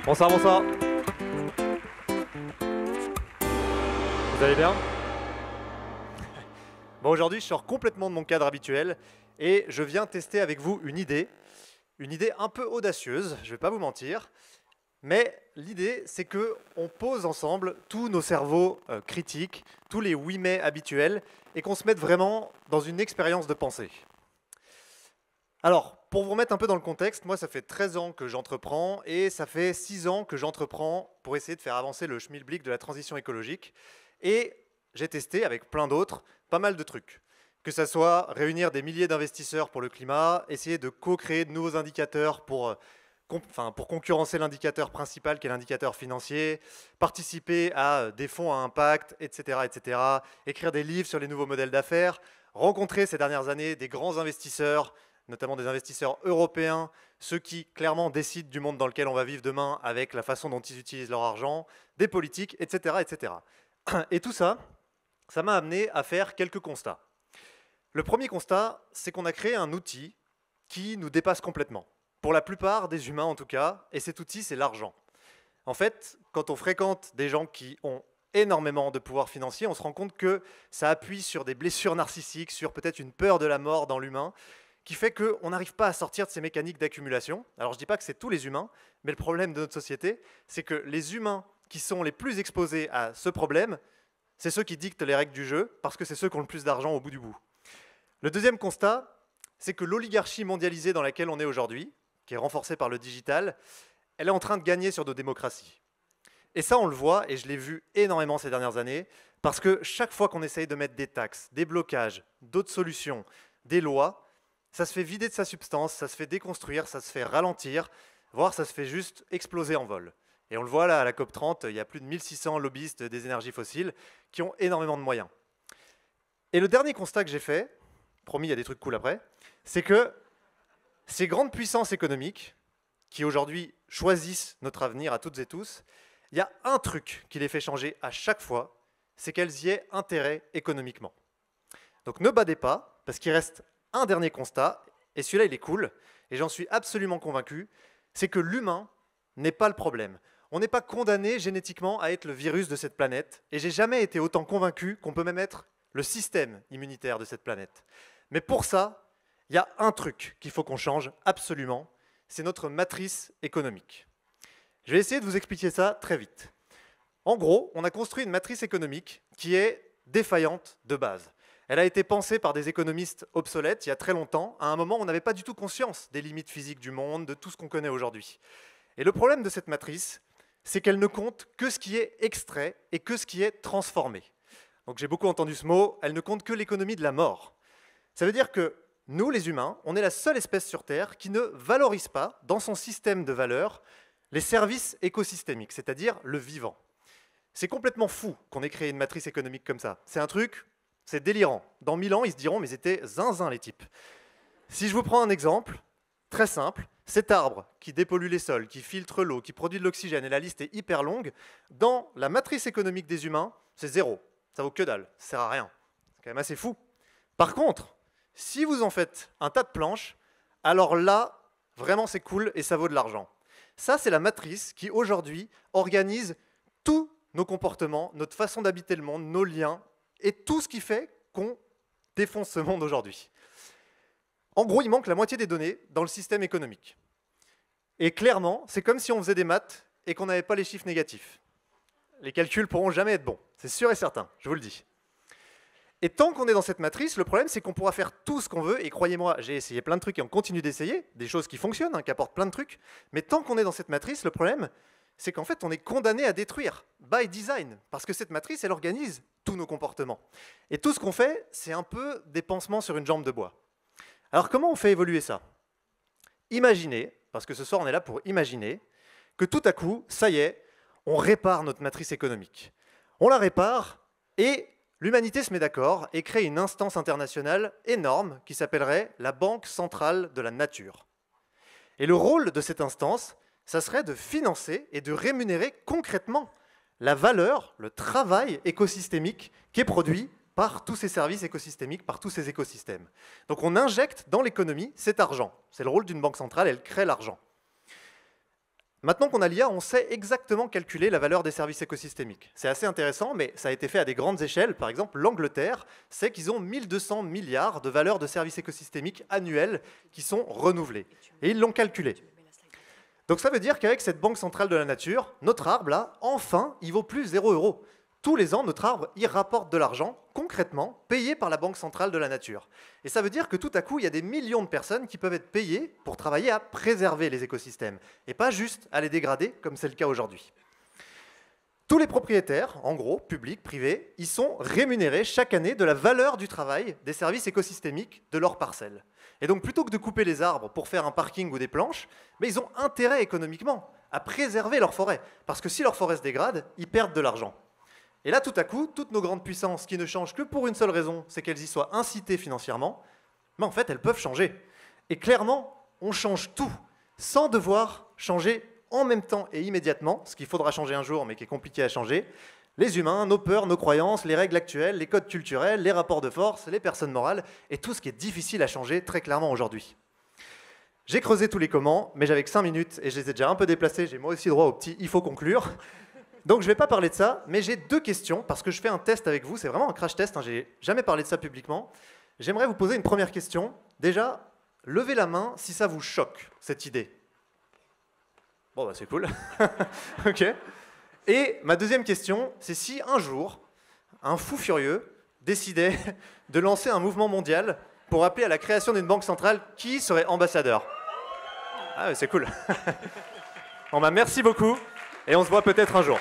Bonsoir, bonsoir. Vous allez bien? Bon, aujourd'hui, je sors complètement de mon cadre habituel et je viens tester avec vous une idée un peu audacieuse, je ne vais pas vous mentir, mais l'idée, c'est qu'on pose ensemble tous nos cerveaux critiques, tous les oui mais habituels, et qu'on se mette vraiment dans une expérience de pensée. Alors, pour vous remettre un peu dans le contexte, moi ça fait 13 ans que j'entreprends et ça fait 6 ans que j'entreprends pour essayer de faire avancer le schmilblick de la transition écologique. Et j'ai testé avec plein d'autres pas mal de trucs. Que ça soit réunir des milliers d'investisseurs pour le climat, essayer de co-créer de nouveaux indicateurs pour concurrencer l'indicateur principal qui est l'indicateur financier, participer à des fonds à impact, etc., etc., écrire des livres sur les nouveaux modèles d'affaires, rencontrer ces dernières années des grands investisseurs, notamment des investisseurs européens, ceux qui clairement décident du monde dans lequel on va vivre demain avec la façon dont ils utilisent leur argent, des politiques, etc., etc. Et tout ça, ça m'a amené à faire quelques constats. Le premier constat, c'est qu'on a créé un outil qui nous dépasse complètement. Pour la plupart des humains en tout cas, et cet outil, c'est l'argent. En fait, quand on fréquente des gens qui ont énormément de pouvoir financier, on se rend compte que ça appuie sur des blessures narcissiques, sur peut-être une peur de la mort dans l'humain, qui fait qu'on n'arrive pas à sortir de ces mécaniques d'accumulation. Alors je ne dis pas que c'est tous les humains, mais le problème de notre société, c'est que les humains qui sont les plus exposés à ce problème, c'est ceux qui dictent les règles du jeu, parce que c'est ceux qui ont le plus d'argent au bout du bout. Le deuxième constat, c'est que l'oligarchie mondialisée dans laquelle on est aujourd'hui, qui est renforcée par le digital, elle est en train de gagner sur nos démocraties. Et ça, on le voit, et je l'ai vu énormément ces dernières années, parce que chaque fois qu'on essaye de mettre des taxes, des blocages, d'autres solutions, des lois, ça se fait vider de sa substance, ça se fait déconstruire, ça se fait ralentir, voire ça se fait juste exploser en vol. Et on le voit là, à la COP30, il y a plus de 1600 lobbyistes des énergies fossiles qui ont énormément de moyens. Et le dernier constat que j'ai fait, promis, il y a des trucs cool après, c'est que ces grandes puissances économiques, qui aujourd'hui choisissent notre avenir à toutes et tous, il y a un truc qui les fait changer à chaque fois, c'est qu'elles y aient intérêt économiquement. Donc ne badez pas, parce qu'il reste un dernier constat, et celui-là il est cool, et j'en suis absolument convaincu, c'est que l'humain n'est pas le problème. On n'est pas condamné génétiquement à être le virus de cette planète, et j'ai jamais été autant convaincu qu'on peut même être le système immunitaire de cette planète. Mais pour ça, il y a un truc qu'il faut qu'on change absolument, c'est notre matrice économique. Je vais essayer de vous expliquer ça très vite. En gros, on a construit une matrice économique qui est défaillante de base. Elle a été pensée par des économistes obsolètes il y a très longtemps. À un moment, on n'avait pas du tout conscience des limites physiques du monde, de tout ce qu'on connaît aujourd'hui. Et le problème de cette matrice, c'est qu'elle ne compte que ce qui est extrait et que ce qui est transformé. Donc j'ai beaucoup entendu ce mot, elle ne compte que l'économie de la mort. Ça veut dire que nous, les humains, on est la seule espèce sur Terre qui ne valorise pas, dans son système de valeurs, les services écosystémiques, c'est-à-dire le vivant. C'est complètement fou qu'on ait créé une matrice économique comme ça. C'est un truc... C'est délirant. Dans 1000 ans, ils se diront, mais ils étaient zinzin, les types. Si je vous prends un exemple, très simple, cet arbre qui dépollue les sols, qui filtre l'eau, qui produit de l'oxygène, et la liste est hyper longue, dans la matrice économique des humains, c'est zéro. Ça vaut que dalle, ça sert à rien. C'est quand même assez fou. Par contre, si vous en faites un tas de planches, alors là, vraiment c'est cool et ça vaut de l'argent. Ça, c'est la matrice qui, aujourd'hui, organise tous nos comportements, notre façon d'habiter le monde, nos liens, et tout ce qui fait qu'on défonce ce monde aujourd'hui. En gros, il manque la moitié des données dans le système économique. Et clairement, c'est comme si on faisait des maths et qu'on n'avait pas les chiffres négatifs. Les calculs pourront jamais être bons, c'est sûr et certain, je vous le dis. Et tant qu'on est dans cette matrice, le problème c'est qu'on pourra faire tout ce qu'on veut, et croyez-moi, j'ai essayé plein de trucs et on continue d'essayer, des choses qui fonctionnent, qui apportent plein de trucs, mais tant qu'on est dans cette matrice, le problème, c'est qu'en fait, on est condamné à détruire, by design, parce que cette matrice, elle organise tous nos comportements. Et tout ce qu'on fait, c'est un peu des pansements sur une jambe de bois. Alors comment on fait évoluer ça? Imaginez, parce que ce soir on est là pour imaginer, que tout à coup, ça y est, on répare notre matrice économique. On la répare et l'humanité se met d'accord et crée une instance internationale énorme qui s'appellerait la Banque centrale de la nature. Et le rôle de cette instance, ça serait de financer et de rémunérer concrètement la valeur, le travail écosystémique qui est produit par tous ces services écosystémiques, par tous ces écosystèmes. Donc on injecte dans l'économie cet argent. C'est le rôle d'une banque centrale, elle crée l'argent. Maintenant qu'on a l'IA, on sait exactement calculer la valeur des services écosystémiques. C'est assez intéressant, mais ça a été fait à des grandes échelles. Par exemple, l'Angleterre sait qu'ils ont 1200 milliards de valeur de services écosystémiques annuels qui sont renouvelés. Et ils l'ont calculé. Donc ça veut dire qu'avec cette banque centrale de la nature, notre arbre, là, enfin, il vaut plus 0 €. Tous les ans, notre arbre, il rapporte de l'argent, concrètement, payé par la Banque centrale de la nature. Et ça veut dire que tout à coup, il y a des millions de personnes qui peuvent être payées pour travailler à préserver les écosystèmes, et pas juste à les dégrader, comme c'est le cas aujourd'hui. Tous les propriétaires, en gros, publics, privés, ils sont rémunérés chaque année de la valeur du travail des services écosystémiques de leurs parcelles. Et donc, plutôt que de couper les arbres pour faire un parking ou des planches, mais ils ont intérêt économiquement à préserver leur forêt, parce que si leur forêt se dégrade, ils perdent de l'argent. Et là, tout à coup, toutes nos grandes puissances qui ne changent que pour une seule raison, c'est qu'elles y soient incitées financièrement, mais en fait, elles peuvent changer. Et clairement, on change tout, sans devoir changer en même temps et immédiatement, ce qu'il faudra changer un jour, mais qui est compliqué à changer, les humains, nos peurs, nos croyances, les règles actuelles, les codes culturels, les rapports de force, les personnes morales, et tout ce qui est difficile à changer très clairement aujourd'hui. J'ai creusé tous les comment, mais j'avais que 5 minutes, et je les ai déjà un peu déplacés, j'ai moi aussi droit au petit « il faut conclure ». Donc je ne vais pas parler de ça, mais j'ai 2 questions, parce que je fais un test avec vous, c'est vraiment un crash test, hein, j'ai jamais parlé de ça publiquement. J'aimerais vous poser une première question. Déjà, levez la main si ça vous choque, cette idée. Bon, bah c'est cool. Ok. Et ma deuxième question, c'est si un jour, un fou furieux décidait de lancer un mouvement mondial pour appeler à la création d'une banque centrale, qui serait ambassadeur? Ah, c'est cool. Bon, bah merci beaucoup. Et on se voit peut-être un jour.